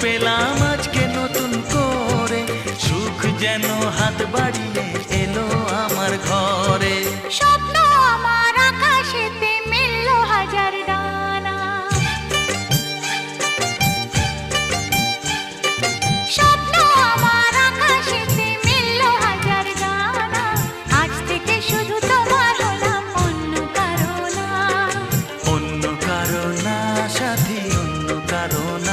পেলাম আজকে নতুন করে, সুখ যেন হাত বাড়িয়ে এলো আমার ঘরে। স্বপ্ন আমার আকাশেতে মেললো হাজার ডানা, স্বপ্ন আমার আকাশেতে মেললো হাজার ডানা। আজ থেকে শুধু তোমার হলাম, অন্য কারো না। অন্য কারো না সাথী, অন্য কারো না।